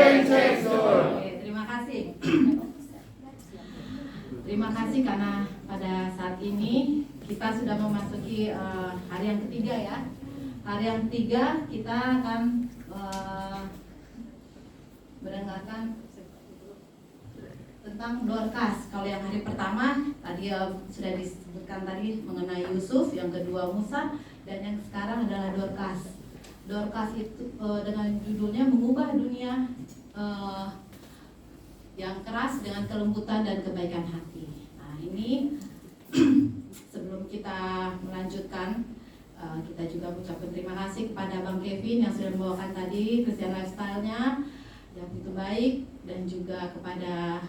Oke, terima kasih. Terima kasih karena pada saat ini kita sudah memasuki hari yang ketiga ya. Hari yang ketiga kita akan mendengarkan tentang Dorcas. Kalau yang hari pertama tadi sudah disebutkan tadi mengenai Yusuf, yang kedua Musa, dan yang sekarang adalah Dorcas. Dorcas itu dengan judulnya mengubah dunia yang keras dengan kelembutan dan kebaikan hati. Nah ini sebelum kita melanjutkan, kita juga mengucapkan terima kasih kepada Bang Kevin yang sudah membawakan tadi Christian Lifestyle-nya yang begitu baik, dan juga kepada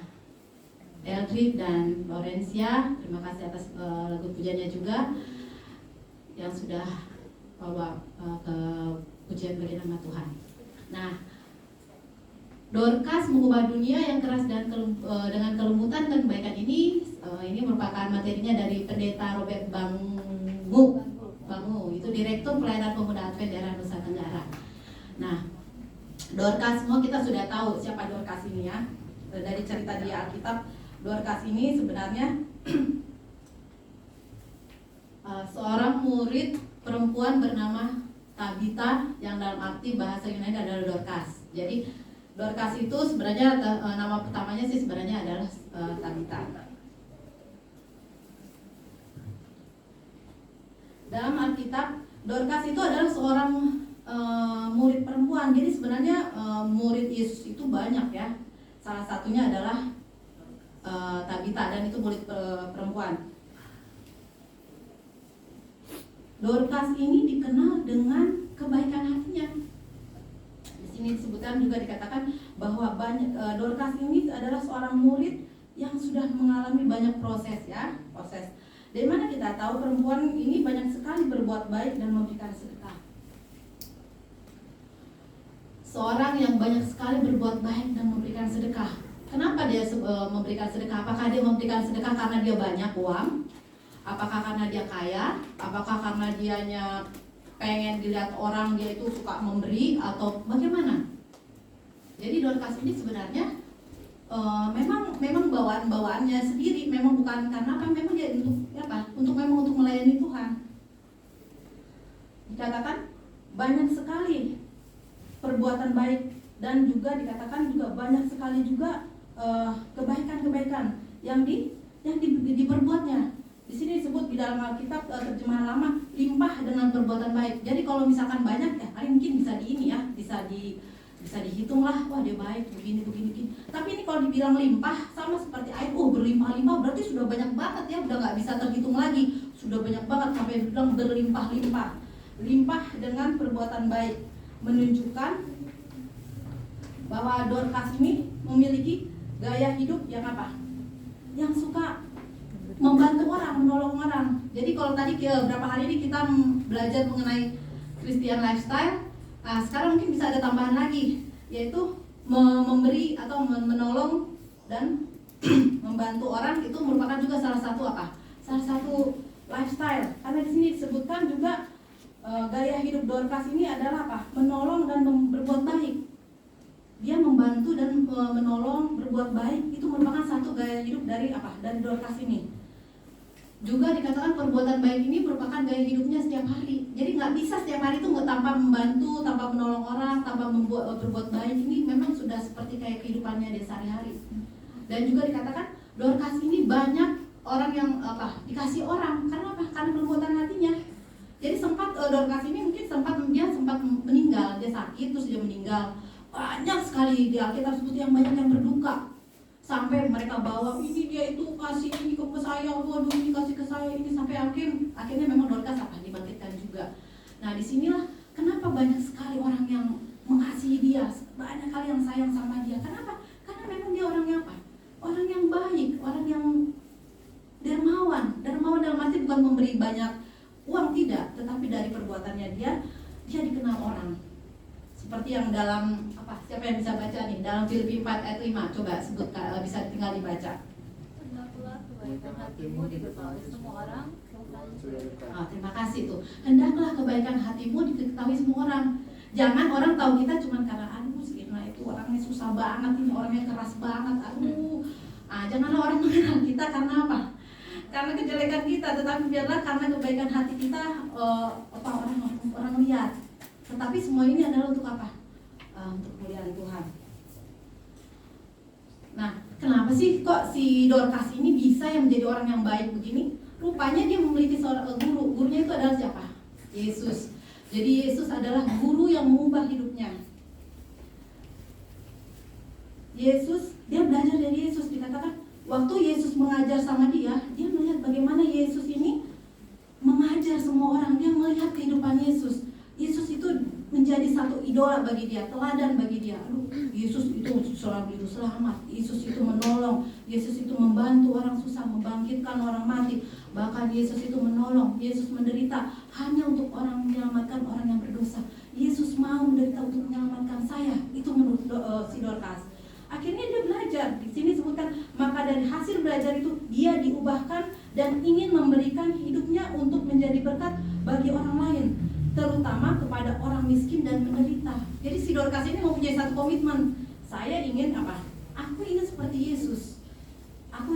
Eldrid dan Laurencia. Terima kasih atas lagu pujiannya juga yang sudah bawa ke pujian bagi nama Tuhan. Nah, Dorcas mengubah dunia yang keras dan dengan kelembutan dan kebaikan ini merupakan materinya dari Pendeta Robert Bangu, itu Direktur Pelayanan Pemuda Advent Daerah Nusa Tenggara. Nah, Dorcas semua kita sudah tahu siapa Dorcas ini ya. Dari cerita di Alkitab, Dorcas ini sebenarnya seorang murid perempuan bernama Tabita, yang dalam arti bahasa Yunani adalah Dorcas. Jadi Dorcas itu sebenarnya nama pertamanya sih sebenarnya adalah Tabita. Dalam Alkitab, Dorcas itu adalah seorang murid perempuan. Jadi sebenarnya murid Yesus itu banyak ya. Salah satunya adalah Tabita, dan itu murid perempuan. Dorcas ini dikenal dengan kebaikan hatinya. Ini disebutkan juga dikatakan bahwa Dorcas ini adalah seorang murid yang sudah mengalami banyak proses. Dari mana kita tahu perempuan ini banyak sekali berbuat baik dan memberikan sedekah. Seorang yang banyak sekali berbuat baik dan memberikan sedekah. Kenapa dia memberikan sedekah? Apakah dia memberikan sedekah karena dia banyak uang? Apakah karena dia kaya? Apakah karena dianya pengen dilihat orang dia itu suka memberi, atau bagaimana? Jadi Dorcas ini sebenarnya memang bawaannya sendiri, memang bukan karena apa, memang dia untuk melayani Tuhan. Dikatakan banyak sekali perbuatan baik, dan juga dikatakan juga banyak sekali juga kebaikan-kebaikan yang diperbuatnya. Di sini disebut di dalam Alkitab terjemahan lama, limpah dengan perbuatan baik. Jadi kalau misalkan banyak ya paling mungkin bisa dihitung lah, wah dia baik begini. Tapi ini kalau dibilang limpah sama seperti air, berlimpah-limpah berarti sudah banyak banget ya, udah nggak bisa terhitung lagi, sudah banyak banget sampai bilang berlimpah-limpah. Limpah dengan perbuatan baik menunjukkan bahwa Dorcas ini memiliki gaya hidup yang apa? Yang suka membantu orang, menolong orang. Jadi kalau tadi beberapa hari ini kita belajar mengenai Christian Lifestyle, sekarang mungkin bisa ada tambahan lagi, yaitu memberi atau menolong dan membantu orang itu merupakan juga salah satu lifestyle. Karena di sini disebutkan juga gaya hidup Dorcas ini adalah apa? Menolong dan berbuat baik. Dia membantu dan menolong, berbuat baik, itu merupakan satu gaya hidup dari Dorcas ini. Juga dikatakan perbuatan baik ini merupakan gaya hidupnya setiap hari. Jadi nggak bisa setiap hari itu tanpa membantu, tanpa menolong orang, tanpa berbuat baik. Ini memang sudah seperti kayak kehidupannya dia sehari-hari. Dan juga dikatakan Dorcas ini banyak orang yang dikasih orang. Karena apa? Karena perbuatan hatinya. Jadi sempat Dorcas ini mungkin sempat meninggal, dia sakit terus dia meninggal. Banyak sekali di Alkitab sebut yang banyak yang berduka. Sampai mereka bawa ini dia itu kasih ini ke saya, waduh ini kasih ke saya ini, sampai akhirnya memang Dorcas dibangkitkan juga. Nah disinilah kenapa banyak sekali orang yang mengasihi dia, banyak kali yang sayang sama dia. Kenapa? Karena memang dia orang yang orang yang baik, orang yang dermawan dalam arti bukan memberi banyak uang, tidak, tetapi dari perbuatannya dia dikenal orang. Seperti yang dalam siapa yang bisa baca nih, dalam Filipi 4 ayat 5, coba sebutkan, bisa tinggal dibaca. Hendaklah kebaikan hatimu diketahui semua orang. Terima kasih tuh. Hendaklah kebaikan hatimu diketahui semua orang. Jangan orang tahu kita cuma karena si Irna itu orang orangnya susah banget, ini orangnya keras banget. Aduh, janganlah orang mengenal kita karena apa? Karena kejelekan kita, tetapi biarlah karena kebaikan hati kita orang lihat. Tetapi semua ini adalah untuk apa? Untuk kemuliaan Tuhan. Nah, kenapa sih kok si Dorcas ini bisa yang menjadi orang yang baik begini? Rupanya dia memiliki seorang guru. Gurunya itu adalah siapa? Yesus. Jadi Yesus adalah guru yang mengubah hidupnya. Yesus, dia belajar dari Yesus. Dikatakan waktu Yesus mengajar sama dia melihat bagaimana Yesus ini mengajar semua orang. Dia melihat kehidupan Yesus. Yesus itu menjadi satu idola bagi dia, teladan bagi dia. Aduh, Yesus itu selalu juru selamat. Yesus itu menolong. Yesus itu membantu orang susah, membangkitkan orang mati. Bahkan Yesus itu menolong. Yesus menderita hanya untuk menyelamatkan orang yang berdosa. Yesus mau menderita untuk menyelamatkan saya. Itu menurut si Dorcas. Akhirnya dia belajar. Di sini disebutkan, maka dari hasil belajar itu dia diubahkan dan ingin memberikan hidupnya untuk menjadi berkat bagi orang lain, terutama kepada orang miskin dan menderita. Jadi si Dorcas ini mempunyai satu komitmen. Saya ingin apa? Aku ingin seperti Yesus. Aku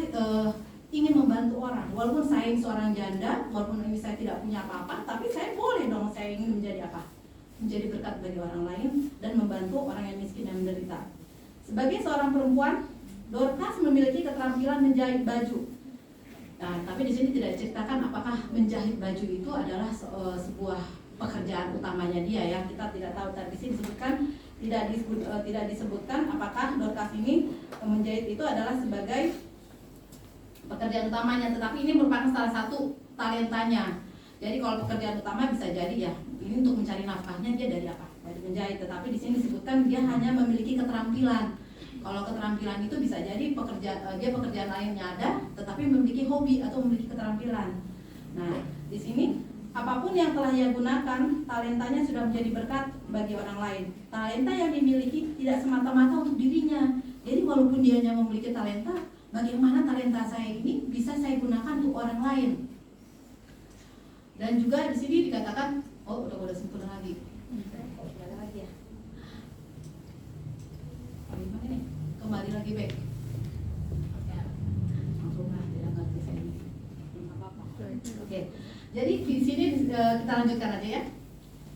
ingin membantu orang. Walaupun saya seorang janda, walaupun ini saya tidak punya apa-apa, tapi saya boleh dong, saya ingin menjadi apa? Menjadi berkat bagi orang lain dan membantu orang yang miskin dan menderita. Sebagai seorang perempuan, Dorcas memiliki keterampilan menjahit baju. Nah, tapi di sini tidak diceritakan apakah menjahit baju itu adalah sebuah pekerjaan utamanya dia ya. Kita tidak tahu. Tapi di sini disebutkan tidak disebutkan apakah Dorcas ini menjahit itu adalah sebagai pekerjaan utamanya, tetapi ini merupakan salah satu talentanya. Jadi kalau pekerjaan utama bisa jadi ya, ini untuk mencari nafkahnya dia dari apa? Dari menjahit. Tetapi di sini disebutkan dia hanya memiliki keterampilan. Kalau keterampilan itu bisa jadi dia pekerjaan lainnya ada, tetapi memiliki hobi atau memiliki keterampilan. Nah, di sini apapun yang telah ia gunakan, talentanya sudah menjadi berkat bagi orang lain. Talenta yang dimiliki tidak semata-mata untuk dirinya. Jadi walaupun dia hanya memiliki talenta, bagaimana talenta saya ini bisa saya gunakan untuk orang lain. Dan juga di sini dikatakan, udah sempurna lagi. Ada lagi ya. Gimana nih? Kembali lagi baik. Langsung lah, tidak ngerti saya ini. Apa-apa. Oke. Jadi di sini kita lanjutkan aja ya.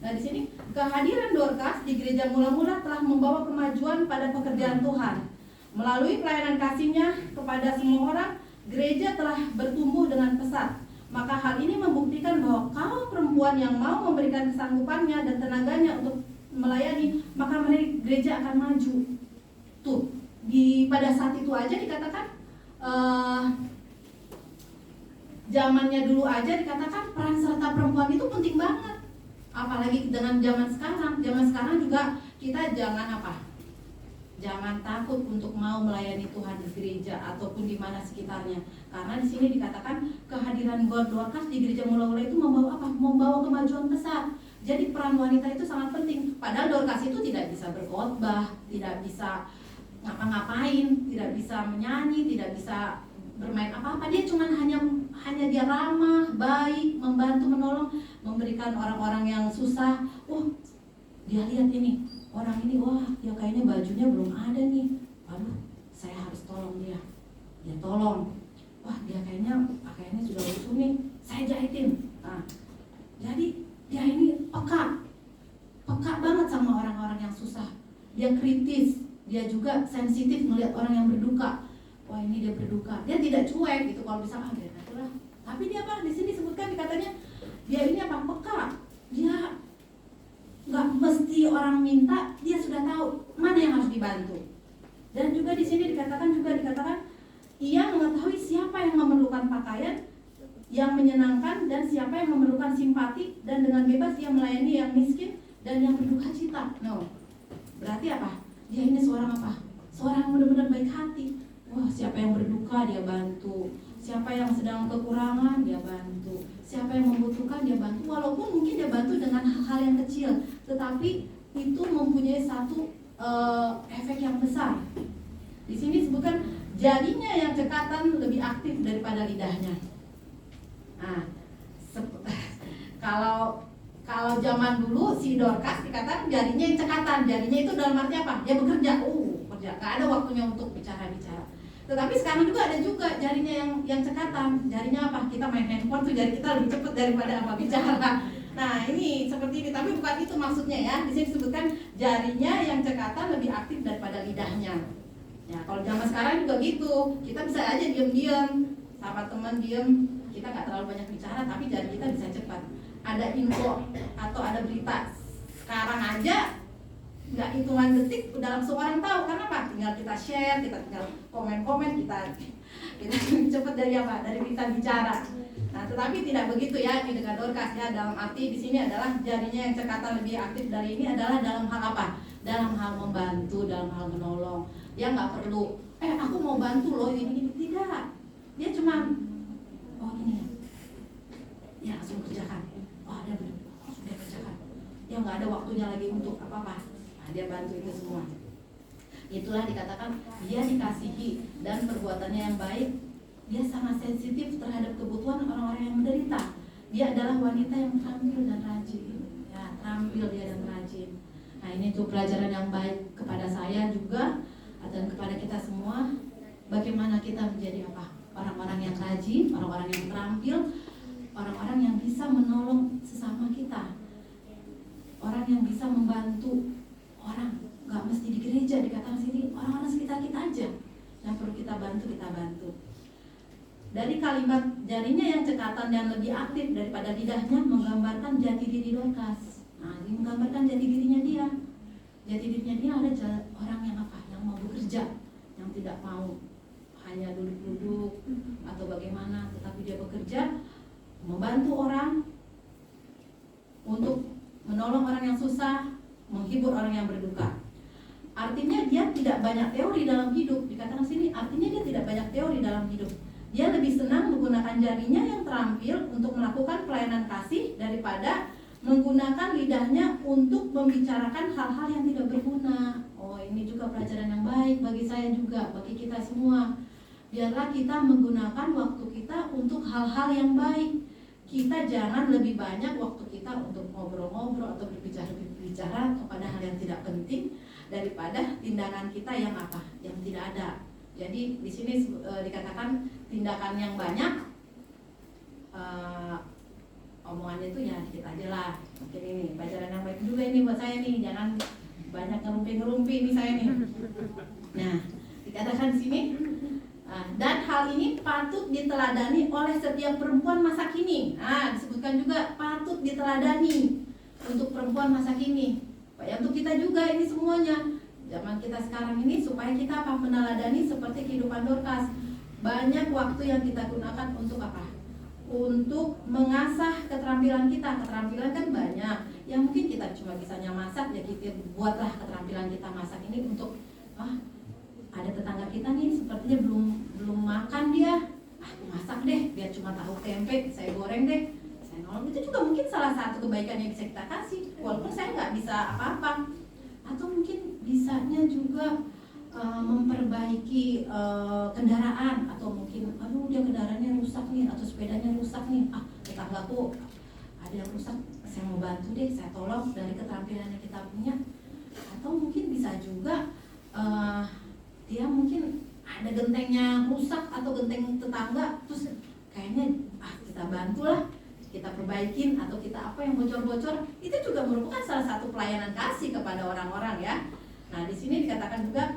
Nah di sini kehadiran Dorcas di gereja mula-mula telah membawa kemajuan pada pekerjaan Tuhan. Melalui pelayanan kasihnya kepada semua orang, gereja telah bertumbuh dengan pesat. Maka hal ini membuktikan bahwa kalau perempuan yang mau memberikan kesanggupannya dan tenaganya untuk melayani, maka gereja akan maju. Tuh, pada saat itu aja dikatakan zamannya dulu aja dikatakan peran serta perempuan itu penting banget. Apalagi dengan zaman sekarang. Zaman sekarang juga kita jangan takut untuk mau melayani Tuhan di gereja ataupun di mana sekitarnya. Karena di sini dikatakan kehadiran Dorcas di gereja mula-mula itu membawa apa? Membawa kemajuan besar. Jadi peran wanita itu sangat penting. Padahal Dorcas itu tidak bisa berkhotbah, tidak bisa ngapa-ngapain, tidak bisa menyanyi, tidak bisa bermain apa-apa. Dia cuma hanya dia ramah, baik, membantu, menolong, memberikan orang-orang yang susah. Dia lihat ini, orang ini, dia kayaknya bajunya belum ada nih. Aduh, saya harus tolong dia. Dia tolong. Dia kayaknya pakaiannya sudah lusuh nih. Saya jahitin. Nah, jadi dia ini peka banget sama orang-orang yang susah. Dia kritis. Dia juga sensitif melihat orang yang berduka. Ini dia berduka. Dia tidak cuek gitu kalau bisa dia itulah. Tapi dia di sini disebutkan dikatanya dia ini peka. Dia nggak mesti orang minta, dia sudah tahu mana yang harus dibantu. Dan juga di sini dikatakan ia mengetahui siapa yang memerlukan pakaian yang menyenangkan dan siapa yang memerlukan simpati, dan dengan bebas ia melayani yang miskin dan yang berduka cita. Berarti apa? Dia ini seorang yang benar-benar baik hati. Siapa yang berduka dia bantu, siapa yang sedang kekurangan dia bantu, siapa yang membutuhkan dia bantu. Walaupun mungkin dia bantu dengan hal-hal yang kecil, tetapi itu mempunyai satu efek yang besar. Di sini disebutkan jarinya yang cekatan lebih aktif daripada lidahnya. Nah, kalau zaman dulu si Dorcas dikatakan jarinya yang cekatan. Jarinya itu dalam arti apa? Dia bekerja. kerja, nggak ada waktunya untuk bicara-bicara. Tetapi sekarang juga ada juga jarinya yang cekatan. Jarinya apa? Kita main handphone tuh jari kita lebih cepat daripada apa bicara. Nah ini seperti ini, tapi bukan itu maksudnya ya. Di sini disebutkan jarinya yang cekatan lebih aktif daripada lidahnya. Ya kalau zaman sekarang juga gitu, kita bisa aja diam-diam sama teman diem, kita nggak terlalu banyak bicara, tapi jari kita bisa cepat. Ada info atau ada berita sekarang aja nggak hitungan detik udah langsung orang tahu. Karena apa? Tinggal kita share, kita tinggal komen-komen, kita cepat dari apa? Dari kita bicara. Nah, tetapi tidak begitu ya di dengan Dorcas ya. Dalam arti di sini adalah jarinya yang cekatan lebih aktif dari ini adalah dalam hal apa? Dalam hal membantu, dalam hal menolong. Dia nggak perlu, aku mau bantu loh ini tidak. Dia cuma, oh ini ya langsung kerjakan. Oh ada sudah kerjakan. Dia nggak ada waktunya lagi untuk apa-apa. Nah, dia bantu itu semua. Itulah dikatakan dia dikasihi dan perbuatannya yang baik. Dia sangat sensitif terhadap kebutuhan orang-orang yang menderita. Dia adalah wanita yang terampil dan rajin. Ya, terampil dia dan rajin. Nah, ini tuh pelajaran yang baik kepada saya juga dan kepada kita semua. Bagaimana kita menjadi apa? Orang-orang yang rajin, orang-orang yang terampil, orang-orang yang bisa menolong sesama kita. Orang yang bisa membantu orang. Gak mesti di gereja, dikatakan sini orang-orang sekitar kita aja. Yang perlu kita bantu, kita bantu. Dari kalimat jarinya yang cekatan dan lebih aktif daripada lidahnya menggambarkan jati diri Dorcas. Nah, ini menggambarkan jati dirinya dia. Jati dirinya dia ada orang yang apa? Yang mau bekerja, yang tidak mau hanya duduk-duduk atau bagaimana, tetapi dia bekerja, membantu orang, untuk menolong orang yang susah, menghibur orang yang berduka. Artinya dia tidak banyak teori dalam hidup. Dikatakan sini, artinya dia tidak banyak teori dalam hidup. Dia lebih senang menggunakan jarinya yang terampil untuk melakukan pelayanan kasih daripada menggunakan lidahnya untuk membicarakan hal-hal yang tidak berguna. Oh, ini juga pelajaran yang baik bagi saya juga, bagi kita semua. Biarlah kita menggunakan waktu kita untuk hal-hal yang baik. Kita jangan lebih banyak waktu kita untuk ngobrol-ngobrol atau berbicara kepada hal yang tidak penting daripada tindakan kita yang apa? Yang tidak ada. Jadi di sini dikatakan tindakan yang banyak, omongannya itu ya dikit aja lah. Mungkin ini pelajaran yang baik juga ini buat saya nih, jangan banyak ngerumpi-ngerumpi ini saya nih. Nah, dikatakan di sini, dan hal ini patut diteladani oleh setiap perempuan masa kini. Nah, disebutkan juga patut diteladani untuk perempuan masa kini. Ya, untuk kita juga ini semuanya. Zaman kita sekarang ini supaya kita apa? Meneladani seperti kehidupan Dorcas. Banyak waktu yang kita gunakan untuk apa? Untuk mengasah keterampilan kita. Keterampilan kan banyak. Yang mungkin kita cuma bisanya masak, ya kita buatlah keterampilan kita masak ini untuk ada tetangga kita nih sepertinya belum makan dia. Aku masak deh, biar cuma tahu tempe, saya goreng deh. Saya nolong, itu juga mungkin salah satu kebaikan yang bisa kita kasih. Walaupun saya nggak bisa apa-apa. Atau mungkin bisanya juga memperbaiki kendaraan, atau mungkin dia kendaraannya rusak nih, atau sepedanya rusak nih, tetanggaku ada yang rusak, saya mau bantu deh, saya tolong dari keterampilan yang kita punya. Atau mungkin bisa juga dia mungkin ada gentengnya rusak atau genteng tetangga, terus kayaknya kita bantulah, kita perbaikin, atau kita apa yang bocor-bocor, itu juga merupakan salah satu pelayanan kasih kepada orang-orang ya. Nah, di sini dikatakan juga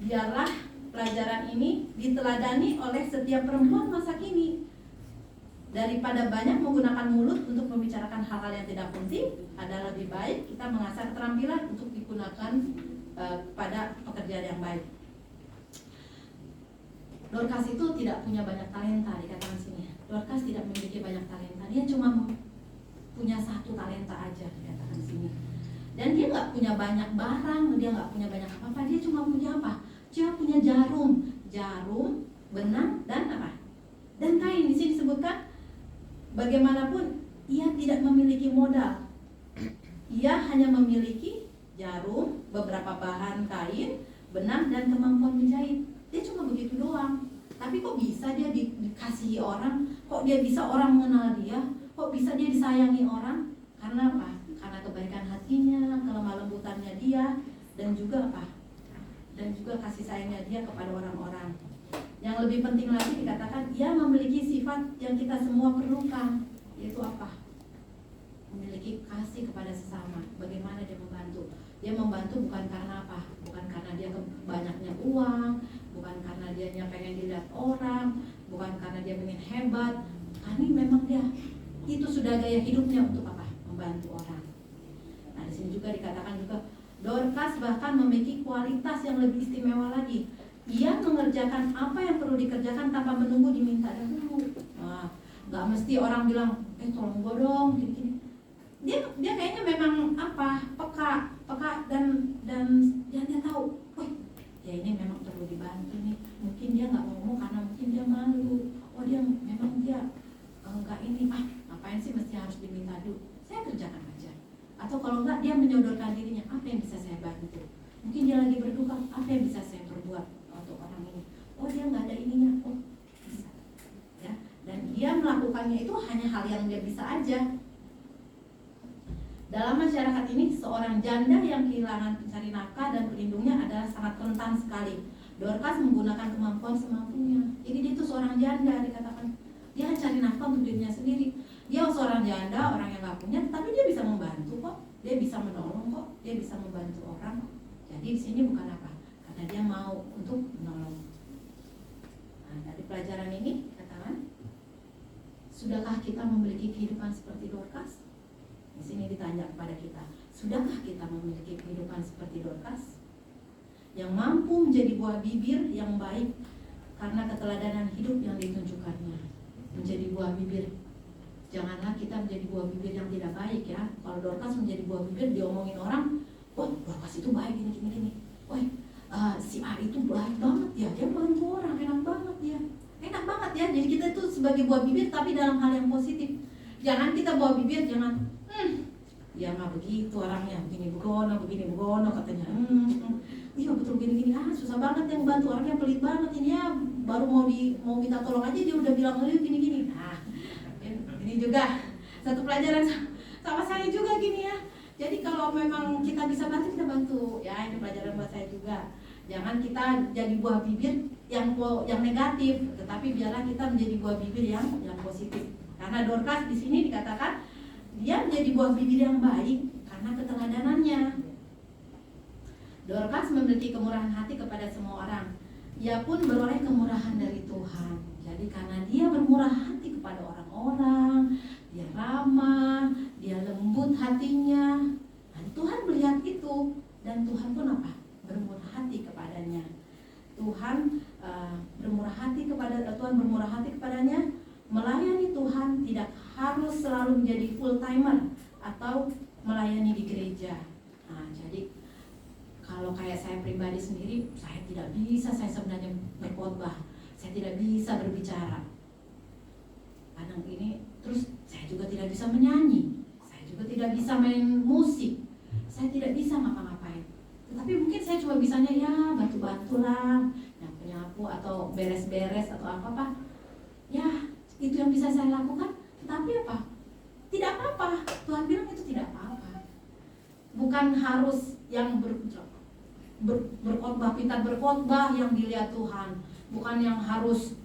biarlah pelajaran ini diteladani oleh setiap perempuan masa kini. Daripada banyak menggunakan mulut untuk membicarakan hal-hal yang tidak penting, adalah lebih baik kita mengasah keterampilan untuk digunakan pada pekerjaan yang baik. Dorcas itu tidak punya banyak talenta, dikatakan sini. Dorcas tidak memiliki banyak talenta, dia cuma punya satu talenta aja, dikatakan sini. Dan dia nggak punya banyak barang, dia nggak punya banyak apa-apa, dia cuma punya apa? Dia punya jarum, benang, dan apa? Dan kain. Di sini disebutkan bagaimanapun ia tidak memiliki modal. Ia hanya memiliki jarum, beberapa bahan kain, benang, dan kemampuan menjahit. Dia cuma begitu doang. Tapi kok bisa dia dikasihi orang? Kok dia bisa orang mengenal dia? Kok bisa dia disayangi orang? Karena apa? Karena kebaikan hatinya, kelemah lembutannya dia, dan juga apa? dan juga kasih sayangnya dia kepada orang-orang. Yang lebih penting lagi dikatakan ia memiliki sifat yang kita semua perlukan, yaitu apa? Memiliki kasih kepada sesama. Bagaimana dia membantu? Dia membantu bukan karena apa? Bukan karena dia banyaknya uang, bukan karena dia pengen dilihat orang, bukan karena dia pengen hebat. Ini memang dia itu sudah gaya hidupnya untuk apa? Membantu orang. Nah, di sini juga dikatakan juga Dorcas bahkan memiliki kualitas yang lebih istimewa lagi. Ia mengerjakan apa yang perlu dikerjakan tanpa menunggu diminta dahulu. Nah, nggak mesti orang bilang, tolong gue dong, gini-gini. Dia kayaknya memang peka dan dia tahu, ya ini memang perlu dibantu nih. Mungkin dia nggak ngomong karena mungkin dia malu. Dia memang dia nggak ini, ngapain sih mesti harus diminta dulu? Saya kerjakan aja. Atau kalau enggak, dia menyodorkan dirinya, apa yang bisa saya bantu? Mungkin dia lagi berduka, apa yang bisa saya perbuat untuk orang ini? Dia nggak ada ininya, bisa. Ya, dan dia melakukannya itu hanya hal yang dia bisa aja. Dalam masyarakat ini, seorang janda yang kehilangan pencari nafkah dan pelindungnya adalah sangat rentan sekali. Dorcas menggunakan kemampuan semampunya. Jadi dia itu seorang janda, dikatakan dia cari nafkah untuk dirinya sendiri. Dia seorang janda, orang yang nggak punya, tapi dia bisa membantu kok. Dia bisa menolong kok. Dia bisa membantu orang. Jadi di sini bukan apa? Karena dia mau untuk menolong. Nah, dari pelajaran ini katakan, sudahkah kita memiliki kehidupan seperti Dorcas? Di sini ditanya kepada kita, sudahkah kita memiliki kehidupan seperti Dorcas? Yang mampu menjadi buah bibir yang baik karena keteladanan hidup yang ditunjukkannya. Menjadi buah bibir. Janganlah kita menjadi buah bibir yang tidak baik ya. Kalau Dorcas menjadi buah bibir, diomongin orang, Dorcas itu baik gini. Si A itu baik banget ya, dia bantu orang, enak banget ya. Enak banget ya, jadi kita itu sebagai buah bibir tapi dalam hal yang positif. Jangan kita buah bibir, jangan ya nggak begitu orangnya, begini begono katanya. Iya betul gini, susah banget yang bantu, orangnya pelit banget ini ya, baru mau minta tolong aja dia udah bilang gini. Nah, ini juga satu pelajaran sama saya juga gini ya. Jadi kalau memang kita bisa bantu, kita bantu ya. Ini pelajaran buat saya juga. Jangan kita jadi buah bibir yang negatif, tetapi biarlah kita menjadi buah bibir yang positif. Karena Dorcas di sini dikatakan dia menjadi buah bibir yang baik karena keteladanannya. Dorcas memiliki kemurahan hati kepada semua orang. Ia pun beroleh kemurahan dari Tuhan. Jadi karena dia bermurah hati kepada orang-orang, dia ramah, dia lembut hatinya. Dan Tuhan melihat itu, dan Tuhan pun apa? Bermurah hati kepadanya. Tuhan bermurah hati kepadanya. Melayani Tuhan tidak harus selalu menjadi full timer atau melayani di gereja. Nah, jadi kalau kayak saya pribadi sendiri, saya tidak bisa saya sebenarnya berkhotbah, saya tidak bisa berbicara. Kadang ini, terus saya juga tidak bisa menyanyi, saya juga tidak bisa main musik, saya tidak bisa ngapa-ngapain. Tetapi mungkin saya cuma bisanya ya bantu-bantu lah, nyapu-nyapu atau beres-beres atau apa-apa. Ya, itu yang bisa saya lakukan. Tetapi apa? Tidak apa-apa. Tuhan bilang itu tidak apa-apa. Bukan harus yang berkhotbah, pintar berkhotbah yang dilihat Tuhan. Bukan yang harus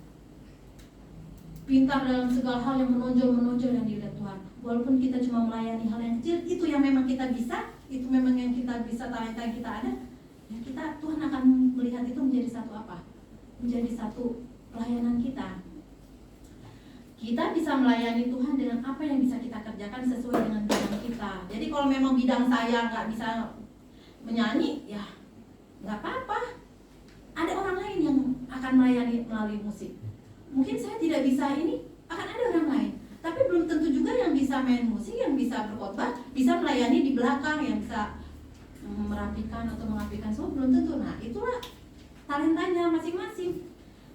pintar dalam segala hal yang menonjol yang dilihat Tuhan. Walaupun kita cuma melayani hal yang kecil, itu yang memang kita bisa, itu memang yang kita bisa, talenta yang kita ada, ya Tuhan akan melihat itu menjadi satu apa? Menjadi satu pelayanan kita. Kita bisa melayani Tuhan dengan apa yang bisa kita kerjakan sesuai dengan bidang kita. Jadi kalau memang bidang saya nggak bisa menyanyi, ya nggak apa-apa. Ada orang lain yang akan melayani melalui musik. Mungkin saya tidak bisa ini, akan ada orang lain. Tapi belum tentu juga yang bisa main musik, yang bisa berkhotbah, bisa melayani di belakang, yang bisa merapikan atau mengapikan semua, belum tentu. Nah, itulah talentanya masing-masing.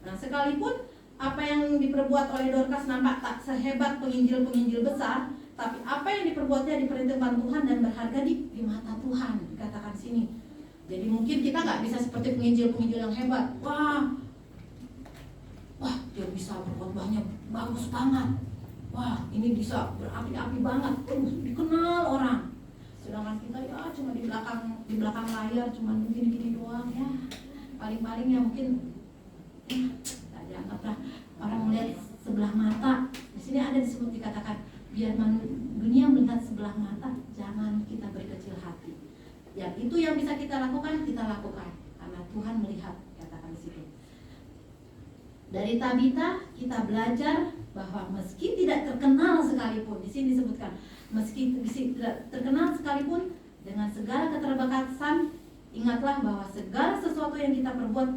Nah, sekalipun apa yang diperbuat oleh Dorcas nampak tak sehebat penginjil-penginjil besar, tapi apa yang diperbuatnya diperhitungkan Tuhan dan berharga di mata Tuhan, dikatakan sini. Jadi mungkin kita nggak bisa seperti penginjil-penginjil yang hebat. Wah, dia bisa berkhotbahnya bagus banget. Wah, ini bisa berapi-api banget, dikenal orang. Sedangkan kita ya cuma di belakang layar, cuma begini-gini doang ya. paling-paling ya mungkin tak dianggaplah orang melihat sebelah mata. Di sini ada disebut dikatakan biar dunia melihat sebelah mata, jangan kita berkecil hati. Ya itu yang bisa kita lakukan karena Tuhan melihat, katakan di situ. Dari Tabita kita belajar bahwa meski tidak terkenal sekalipun, di sini disebutkan meski tidak terkenal sekalipun, dengan segala keterbatasan ingatlah bahwa segala sesuatu yang kita perbuat,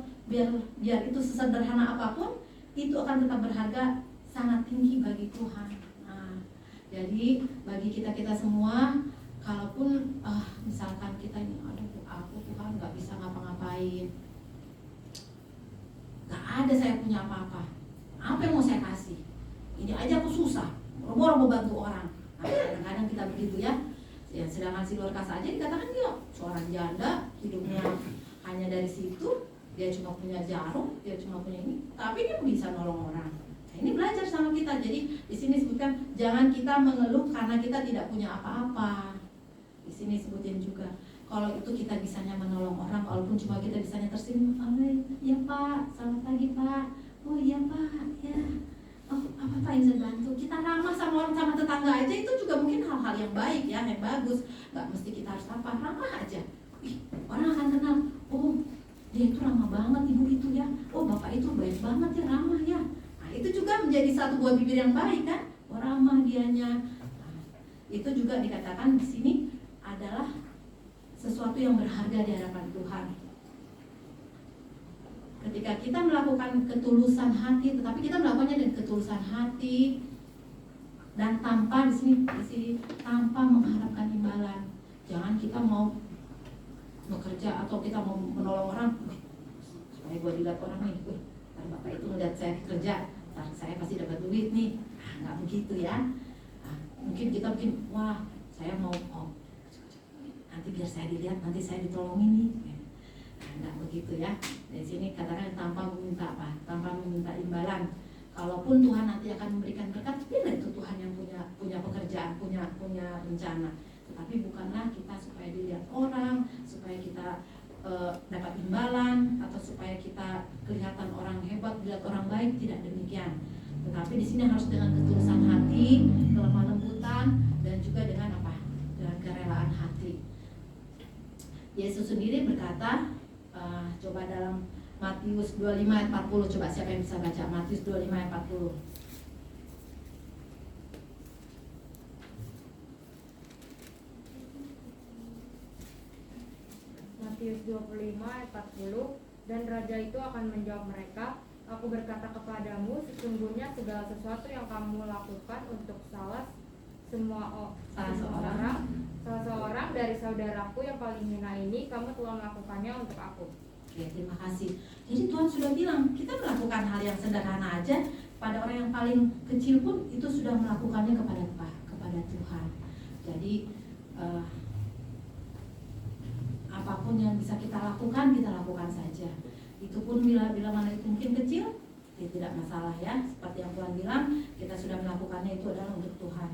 biar itu sesederhana apapun, itu akan tetap berharga sangat tinggi bagi Tuhan. Nah, jadi bagi kita semua, kalaupun misalkan kita ini, aku Tuhan nggak bisa ngapa-ngapain, nggak ada saya punya apa-apa, apa yang mau saya kasih? Ini aja aku susah, boro-boro mau bantu orang. Nah, kadang-kadang kita begitu ya. Ya, sedangkan si Dorcas aja dikatakan dia seorang janda, hidupnya hanya dari situ, dia cuma punya jarum, dia cuma punya ini, tapi dia bisa nolong orang. Nah, ini belajar sama kita. Jadi di sini disebutkan jangan kita mengeluh karena kita tidak punya apa-apa. Di sini sebutin juga kalau itu kita bisanya menolong orang, walaupun cuma kita bisanya tersenyum, ya Pak, selamat pagi Pak, oh iya Pak, ya. Oh, apa yang saya bantu? Kita ramah sama orang, sama tetangga aja, itu juga mungkin hal-hal yang baik ya, yang bagus. Gak mesti kita harus apa, ramah aja. Orang akan kenal, oh dia itu ramah banget ibu itu ya, oh bapak itu baik banget ya, ramah ya. Nah itu juga menjadi satu buah bibir yang baik kan, oh ramah dianya. Nah, itu juga dikatakan di sini adalah sesuatu yang berharga di hadapan Tuhan. Ketika kita melakukan ketulusan hati, tetapi kita melakukannya dengan ketulusan hati dan tanpa di sini tanpa mengharapkan imbalan. Jangan kita mau bekerja atau kita mau menolong orang, supaya gue dilihat orang nih, ntar bapak itu ngeliat saya kerja, ntar saya pasti dapat duit nih. Nggak begitu ya. Nah, mungkin kita wah saya mau nanti biar saya dilihat, nanti saya ditolongin nih. Enggak begitu ya. Di sini katakan tanpa meminta apa? Tanpa meminta imbalan. Kalaupun Tuhan nanti akan memberikan berkat, biarlah itu Tuhan yang punya pekerjaan, punya rencana. Tetapi bukanlah kita supaya dilihat orang, supaya kita dapat imbalan, atau supaya kita kelihatan orang hebat, dilihat orang baik, tidak demikian. Tetapi di sini harus dengan ketulusan hati, kelemah lembutan, dan juga dengan apa? Dengan kerelaan hati. Yesus sendiri berkata, coba dalam Matius 25 ayat 40, coba siapa yang bisa baca Matius 25 ayat 40. Matius 25 ayat 40, dan raja itu akan menjawab mereka, aku berkata kepadamu, sesungguhnya segala sesuatu yang kamu lakukan untuk salah seorang dari saudaraku yang paling hina ini, kamu telah melakukannya untuk aku. Oke, terima kasih. Jadi Tuhan sudah bilang, kita melakukan hal yang sederhana aja pada orang yang paling kecil pun itu sudah melakukannya kepada Tuhan. Jadi apapun yang bisa kita lakukan saja. Itu pun bila mana itu mungkin kecil, ya tidak masalah ya. Seperti yang Tuhan bilang, kita sudah melakukannya itu adalah untuk Tuhan.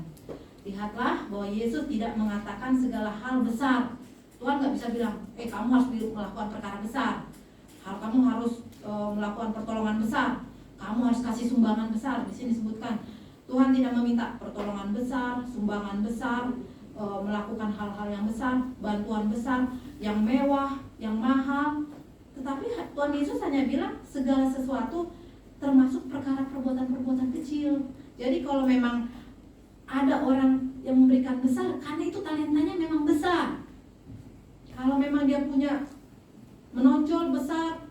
Lihatlah bahwa Yesus tidak mengatakan segala hal besar. Tuhan nggak bisa bilang, kamu harus melakukan perkara besar, kamu harus melakukan pertolongan besar, kamu harus kasih sumbangan besar. Di sini disebutkan Tuhan tidak meminta pertolongan besar, sumbangan besar, melakukan hal-hal yang besar, bantuan besar, yang mewah, yang mahal. Tetapi Tuhan Yesus hanya bilang segala sesuatu, termasuk perkara perbuatan-perbuatan kecil. Jadi kalau memang ada orang yang memberikan besar, karena itu talentanya memang besar. Kalau memang dia punya menonjol besar,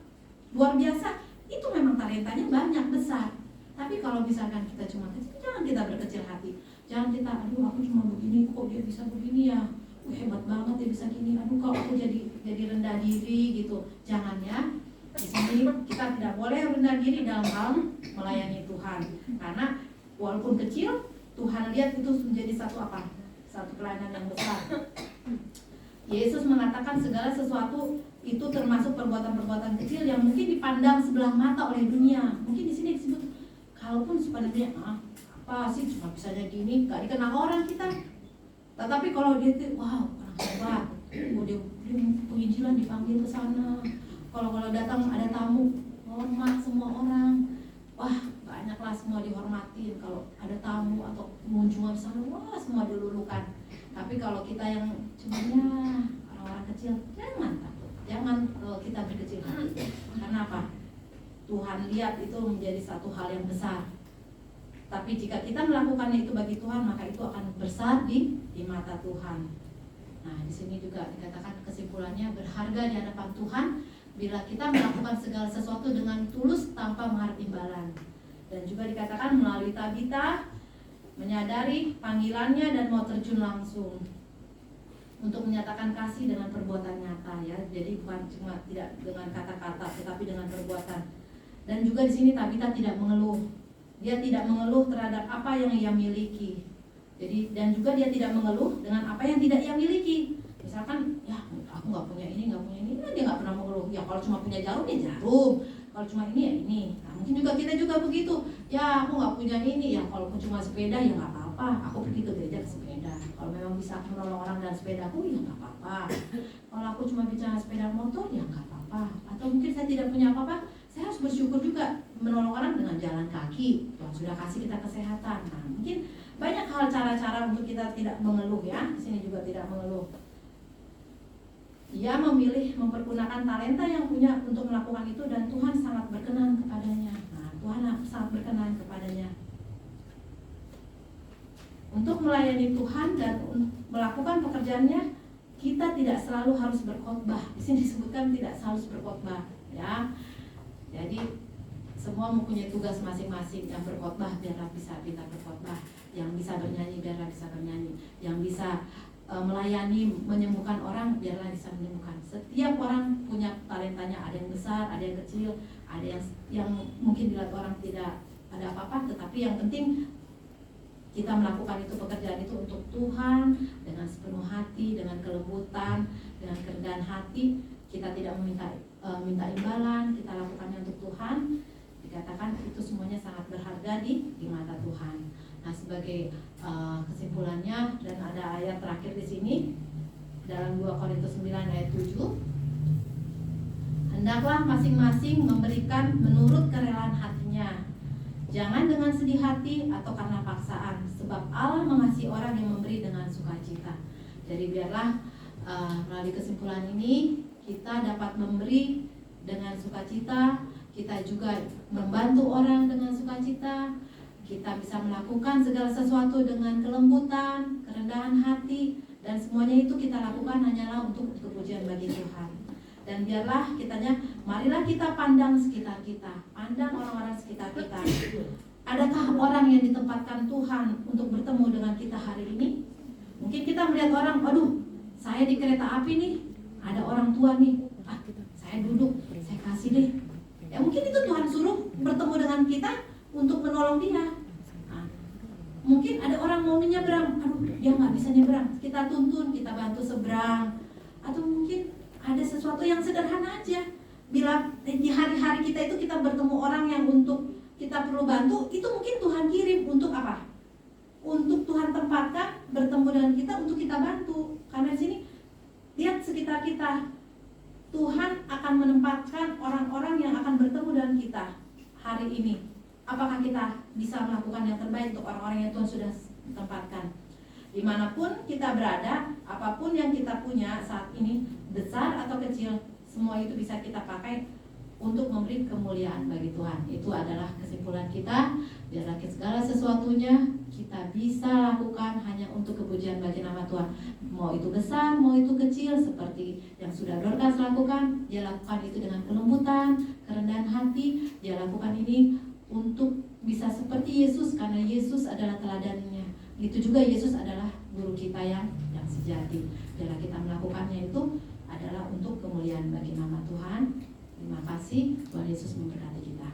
luar biasa, itu memang talentanya banyak, besar. Tapi kalau misalkan kita cuma kecil, jangan kita berkecil hati. Jangan kita, aduh aku cuma begini, kok dia bisa begini ya, hebat banget dia bisa gini, aduh kok aku jadi rendah diri gitu. Jangan ya. Di sini kita tidak boleh rendah diri dalam hal melayani Tuhan. Karena walaupun kecil, Tuhan lihat itu menjadi satu pelayanan yang besar. Yesus mengatakan segala sesuatu itu termasuk perbuatan-perbuatan kecil yang mungkin dipandang sebelah mata oleh dunia. Mungkin di sini disebut, kalaupun sebenarnya apa sih cuma bisanya gini, gak dikenal orang kita. Tetapi kalau dia itu, wow, orang hebat, dia penginjilan dipanggil ke sana. kalau datang ada tamu, hormat semua orang. Wah, banyaklah semua dihormatin. Kalau ada tamu atau pengunjung misalnya, wah semua dilulukan. Tapi kalau kita yang cumanya orang-orang kecil, jangan takut. Jangan kita berkecil hati. Karena apa? Tuhan lihat itu menjadi satu hal yang besar. Tapi jika kita melakukannya itu bagi Tuhan, maka itu akan besar di mata Tuhan. Nah, di sini juga dikatakan kesimpulannya berharga di hadapan Tuhan bila kita melakukan segala sesuatu dengan tulus tanpa mengharap imbalan. Dan juga dikatakan melalui Tabita menyadari panggilannya dan mau terjun langsung untuk menyatakan kasih dengan perbuatan nyata, ya. Jadi bukan cuma tidak dengan kata-kata, tetapi dengan perbuatan. Dan juga di sini Tabita tidak mengeluh. Dia tidak mengeluh terhadap apa yang ia miliki. Jadi dan juga dia tidak mengeluh dengan apa yang tidak ia miliki. Misalkan, ya aku nggak punya ini, nah, dia nggak pernah mengeluh. Ya kalau cuma punya jarum ya jarum, kalau cuma ini ya ini. Nah, mungkin juga kita juga begitu. Ya aku nggak punya ini, ya kalau cuma sepeda ya nggak apa-apa. Aku pergi ke gereja ke sepeda. Kalau memang bisa menolong orang dengan sepedaku ya nggak apa-apa. Kalau aku cuma bicara sepeda motor ya nggak apa-apa. Atau mungkin saya tidak punya apa-apa, saya harus bersyukur juga menolong orang dengan jalan kaki. Tuhan sudah kasih kita kesehatan. Nah, mungkin banyak hal cara-cara untuk kita tidak mengeluh, ya. Di sini juga tidak mengeluh. Ia memilih mempergunakan talenta yang punya untuk melakukan itu dan Tuhan sangat berkenan kepadanya. Nah, Tuhan sangat berkenan kepadanya. Untuk melayani Tuhan dan melakukan pekerjaannya, kita tidak selalu harus berkhotbah. Di sini disebutkan tidak selalu berkhotbah, ya. Jadi semua mempunyai tugas masing-masing. Yang berkhotbah biarlah bisa berkhotbah, yang bisa bernyanyi biarlah bisa bernyanyi, yang bisa melayani, menyembuhkan orang biarlah bisa menyembuhkan. Setiap orang punya talentanya, ada yang besar, ada yang kecil, ada yang mungkin dilihat orang tidak ada apa-apa, tetapi yang penting kita melakukan itu, pekerjaan itu untuk Tuhan dengan sepenuh hati, dengan kelembutan, dengan kerendahan hati. Kita tidak minta imbalan, kita lakukannya untuk Tuhan. Dikatakan itu semuanya sangat berharga di mata Tuhan. Nah, sebagai kesimpulannya, dan ada ayat terakhir di sini dalam 2 Korintus 9 ayat 7. Hendaklah masing-masing memberikan menurut kerelaan hatinya. Jangan dengan sedih hati atau karena paksaan, sebab Allah mengasihi orang yang memberi dengan sukacita. Jadi biarlah melalui kesimpulan ini kita dapat memberi dengan sukacita, kita juga membantu orang dengan sukacita, kita bisa melakukan segala sesuatu dengan kelembutan, kerendahan hati, dan semuanya itu kita lakukan hanyalah untuk kepujian bagi Tuhan. Dan biarlah marilah kita pandang sekitar kita, pandang orang-orang sekitar kita. Adakah orang yang ditempatkan Tuhan untuk bertemu dengan kita hari ini? Mungkin kita melihat orang, aduh, saya di kereta api nih, ada orang tua nih, saya duduk, saya kasih deh. Ya mungkin itu Tuhan suruh bertemu dengan kita untuk menolong dia. Nah, mungkin ada orang mau menyeberang, aduh dia nggak bisa nyeberang, kita tuntun, kita bantu seberang. Atau mungkin ada sesuatu yang sederhana aja. Bila di hari-hari kita itu kita bertemu orang yang untuk kita perlu bantu, itu mungkin Tuhan kirim untuk apa? Untuk Tuhan tempatkan bertemu dengan kita untuk kita bantu. Karena di sini lihat sekitar kita, Tuhan akan menempatkan orang-orang yang akan bertemu dengan kita hari ini. Apakah kita bisa melakukan yang terbaik untuk orang-orang yang Tuhan sudah tempatkan? Dimanapun kita berada, apapun yang kita punya saat ini, besar atau kecil, semua itu bisa kita pakai untuk memberi kemuliaan bagi Tuhan. Itu adalah kesimpulan kita. Biarlah segala sesuatunya kita bisa lakukan hanya untuk kepujian bagi nama Tuhan. Mau itu besar, mau itu kecil, seperti yang sudah Dorcas lakukan, dia lakukan itu dengan kelembutan, kerendahan hati. Dia lakukan ini untuk bisa seperti Yesus, karena Yesus adalah teladannya. Itu juga Yesus adalah guru kita yang sejati. Biarlah kita melakukannya itu adalah untuk kemuliaan bagi nama Tuhan. Terima kasih, Tuhan Yesus memberkati kita.